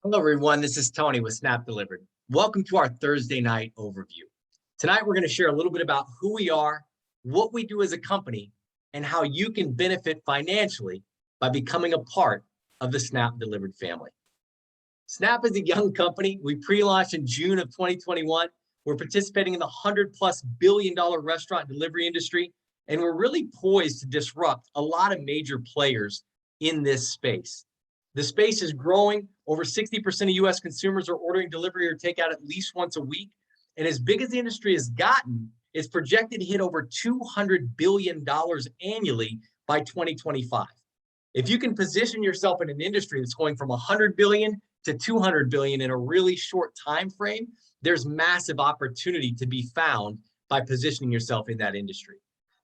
Hello, everyone. This is Tony with Snap Delivered. Welcome to our Thursday night overview. Tonight, we're going to share a little bit about who we are, what we do as a company, and how you can benefit financially by becoming a part of the Snap Delivered family. Snap is a young company. We pre-launched in June of 2021. We're participating in the $100+ billion restaurant delivery industry, and we're really poised to disrupt a lot of major players in this space. The space is growing. Over 60% of US consumers are ordering delivery or takeout at least once a week. And as big as the industry has gotten, it's projected to hit over $200 billion annually by 2025. If you can position yourself in an industry that's going from 100 billion to 200 billion in a really short time frame, there's massive opportunity to be found by positioning yourself in that industry.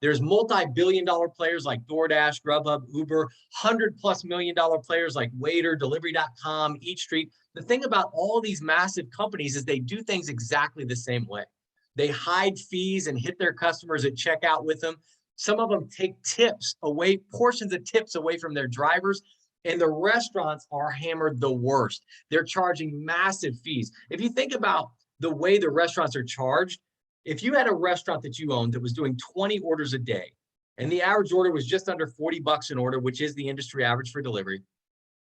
There's multi-billion-dollar players like DoorDash, Grubhub, Uber, $100+ million players like Waiter, Delivery.com, Eat Street. The thing about all these massive companies is they do things exactly the same way. They hide fees and hit their customers at checkout with them. Some of them take tips away, portions of tips away from their drivers, and the restaurants are hammered the worst. They're charging massive fees. If you think about the way the restaurants are charged, if you had a restaurant that you owned that was doing 20 orders a day, and the average order was just under 40 bucks an order, which is the industry average for delivery,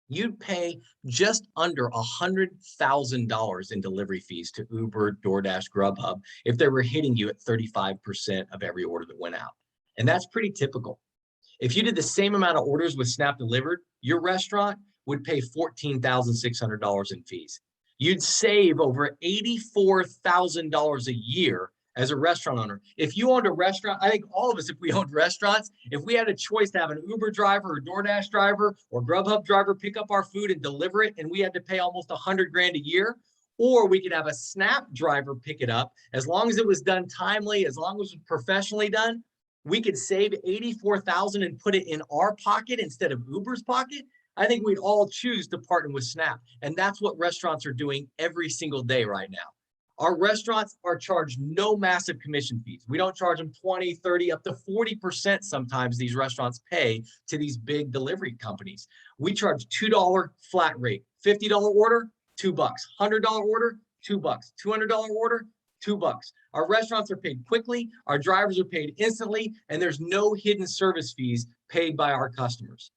you'd pay just under $100,000 in delivery fees to Uber, DoorDash, Grubhub if they were hitting you at 35% of every order that went out. And that's pretty typical. If you did the same amount of orders with Snap Delivered, your restaurant would pay $14,600 in fees. You'd save over $84,000 a year as a restaurant owner. If you owned a restaurant, I think all of us, if we owned restaurants, if we had a choice to have an Uber driver or DoorDash driver or Grubhub driver pick up our food and deliver it, and we had to pay almost 100 grand a year, or we could have a Snap driver pick it up, as long as it was done timely, as long as it was professionally done, we could save 84,000 and put it in our pocket instead of Uber's pocket. I think we'd all choose to partner with Snap. And that's what restaurants are doing every single day right now. Our restaurants are charged no massive commission fees. We don't charge them 20, 30, up to 40% sometimes these restaurants pay to these big delivery companies. We charge $2 flat rate, $50 order, $2, $100 order, $2, $200 order, $2. Our restaurants are paid quickly, our drivers are paid instantly, and there's no hidden service fees paid by our customers.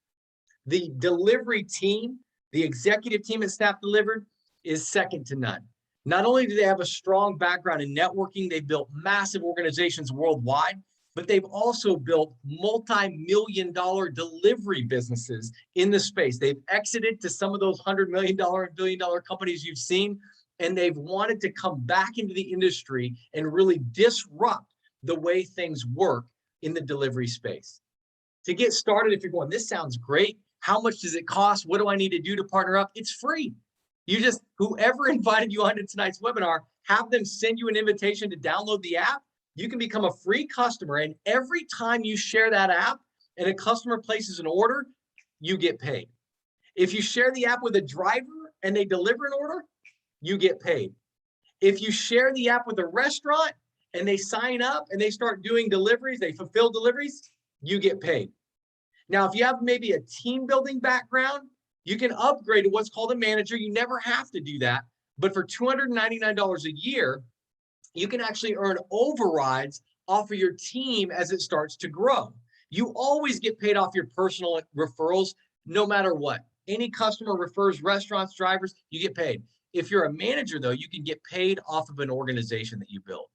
The delivery team, the executive team at Snap Delivered, is second to none. Not only do they have a strong background in networking, they've built massive organizations worldwide, but they've also built multi-million-dollar delivery businesses in the space. They've exited to some of those $100 million and billion-dollar companies you've seen, and they've wanted to come back into the industry and really disrupt the way things work in the delivery space. To get started, if you're going, this sounds great, how much does it cost? What do I need to do to partner up? It's free. You just, whoever invited you onto tonight's webinar, have them send you an invitation to download the app. You can become a free customer, and every time you share that app and a customer places an order, you get paid. If you share the app with a driver and they deliver an order, you get paid. If you share the app with a restaurant and they sign up and they start doing deliveries, they fulfill deliveries, you get paid. Now, if you have maybe a team building background, you can upgrade to what's called a manager. You never have to do that. But for $299 a year, you can actually earn overrides off of your team as it starts to grow. You always get paid off your personal referrals, no matter what. Any customer refers restaurants, drivers, you get paid. If you're a manager, though, you can get paid off of an organization that you build.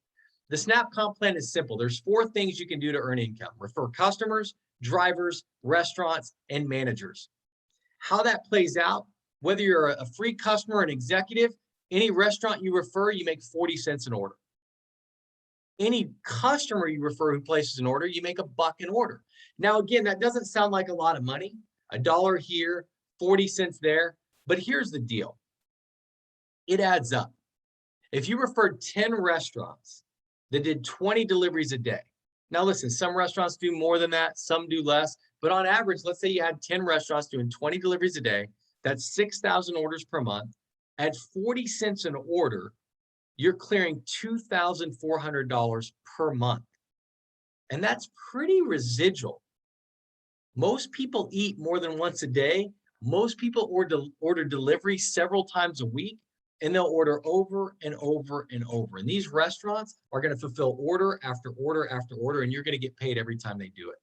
The Snap Comp Plan is simple. There's 4 things you can do to earn income: refer customers, drivers, restaurants, and managers. How that plays out, whether you're a free customer, an executive, any restaurant you refer, you make 40 cents an order. Any customer you refer who places an order, you make $1 an order. Now, again, that doesn't sound like a lot of money. $1 here, 40 cents there. But here's the deal. It adds up. If you referred 10 restaurants that did 20 deliveries a day. Now, listen, some restaurants do more than that, some do less. But on average, let's say you had 10 restaurants doing 20 deliveries a day. That's 6,000 orders per month. At 40 cents an order, you're clearing $2,400 per month. And that's pretty residual. Most people eat more than once a day. Most people order delivery several times a week, and they'll order over and over and over. And these restaurants are going to fulfill order after order after order, and you're going to get paid every time they do it.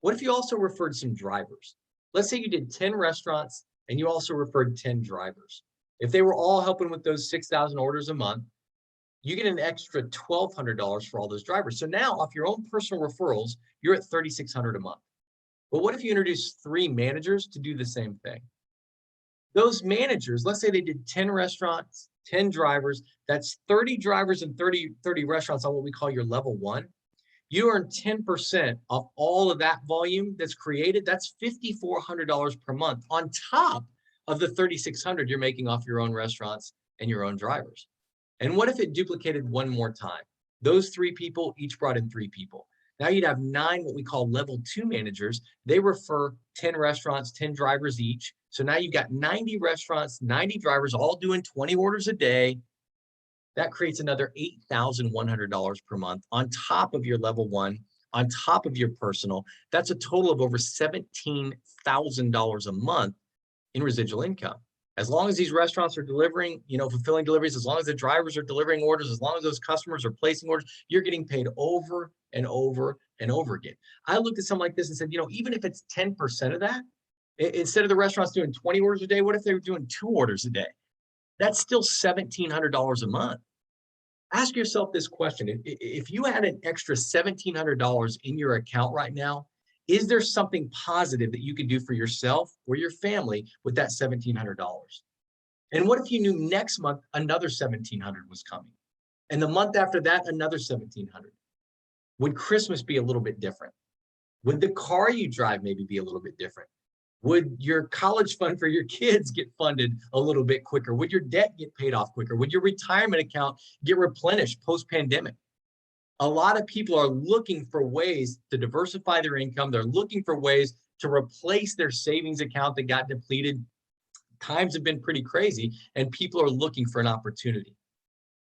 What if you also referred some drivers? Let's say you did 10 restaurants and you also referred 10 drivers. If they were all helping with those 6,000 orders a month, you get an extra $1,200 for all those drivers. So now off your own personal referrals, you're at $3,600 a month. But what if you introduce 3 managers to do the same thing? Those managers, let's say they did 10 restaurants, 10 drivers, that's 30 drivers and 30 restaurants on what we call your level 1. You earn 10% of all of that volume that's created. That's $5,400 per month on top of the $3,600 you're making off your own restaurants and your own drivers. And what if it duplicated one more time? Those 3 people each brought in 3 people. Now you'd have 9 what we call level 2 managers. They refer 10 restaurants, 10 drivers each. So now you've got 90 restaurants, 90 drivers, all doing 20 orders a day. That creates another $8,100 per month on top of your level 1, on top of your personal. That's a total of over $17,000 a month in residual income. As long as these restaurants are delivering, fulfilling deliveries, as long as the drivers are delivering orders, as long as those customers are placing orders, you're getting paid over and over and over again. I looked at something like this and said, even if it's 10% of that, instead of the restaurants doing 20 orders a day, what if they were doing 2 orders a day? That's still $1,700 a month. Ask yourself this question. If you had an extra $1,700 in your account right now, is there something positive that you could do for yourself or your family with that $1,700? And what if you knew next month another $1,700 was coming? And the month after that, another $1,700? Would Christmas be a little bit different? Would the car you drive maybe be a little bit different? Would your college fund for your kids get funded a little bit quicker? Would your debt get paid off quicker? Would your retirement account get replenished post-pandemic? A lot of people are looking for ways to diversify their income. They're looking for ways to replace their savings account that got depleted. Times have been pretty crazy, and people are looking for an opportunity.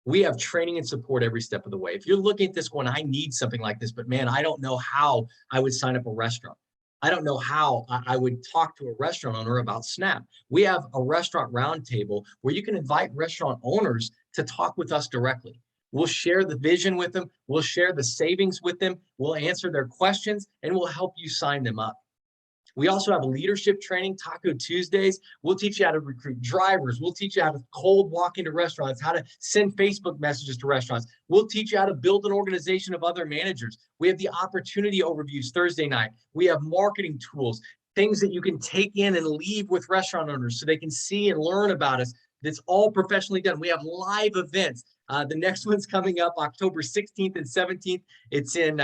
We have training and support every step of the way. If you're looking at this going, I need something like this, but man, I don't know how I would sign up a restaurant. I don't know how I would talk to a restaurant owner about SNAP. We have a restaurant roundtable where you can invite restaurant owners to talk with us directly. We'll share the vision with them. We'll share the savings with them. We'll answer their questions, and we'll help you sign them up. We also have leadership training, Taco Tuesdays. We'll teach you how to recruit drivers. We'll teach you how to cold walk into restaurants, how to send Facebook messages to restaurants. We'll teach you how to build an organization of other managers. We have the opportunity overviews Thursday night. We have marketing tools, things that you can take in and leave with restaurant owners so they can see and learn about us. That's all professionally done. We have live events. The next one's coming up October 16th and 17th. It's in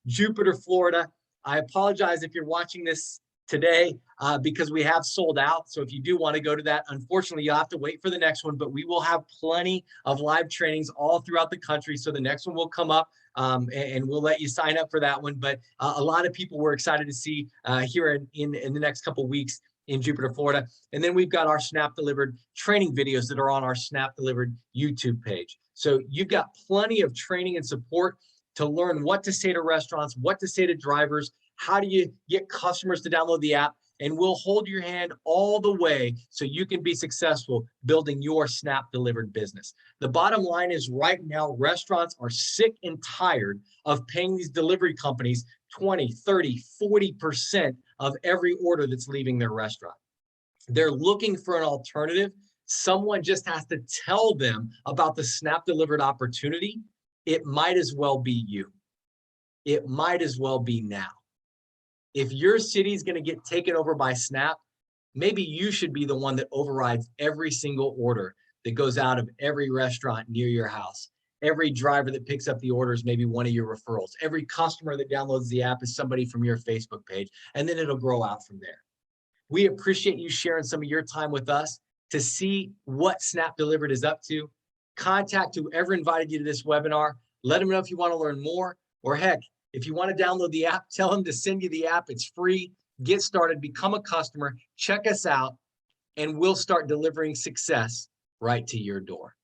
Jupiter, Florida. I apologize if you're watching this today because we have sold out. So if you do want to go to that, unfortunately, you'll have to wait for the next one, but we will have plenty of live trainings all throughout the country. So the next one will come up and we'll let you sign up for that one. But a lot of people we're excited to see here in the next couple of weeks in Jupiter, Florida. And then we've got our Snap Delivered training videos that are on our Snap Delivered YouTube page. So you've got plenty of training and support to learn what to say to restaurants, what to say to drivers, how do you get customers to download the app, and we'll hold your hand all the way so you can be successful building your Snap Delivered business. The bottom line is right now, restaurants are sick and tired of paying these delivery companies 20, 30, 40% of every order that's leaving their restaurant. They're looking for an alternative. Someone just has to tell them about the Snap Delivered opportunity. It might as well be you. It might as well be now. If your city is going to get taken over by Snap, maybe you should be the one that overrides every single order that goes out of every restaurant near your house. Every driver that picks up the orders, maybe one of your referrals. Every customer that downloads the app is somebody from your Facebook page, and then it'll grow out from there. We appreciate you sharing some of your time with us. To see what Snap Delivered is up to, contact whoever invited you to this webinar. Let them know if you want to learn more, or heck, if you want to download the app, tell them to send you the app. It's free. Get started, become a customer, check us out, and we'll start delivering success right to your door.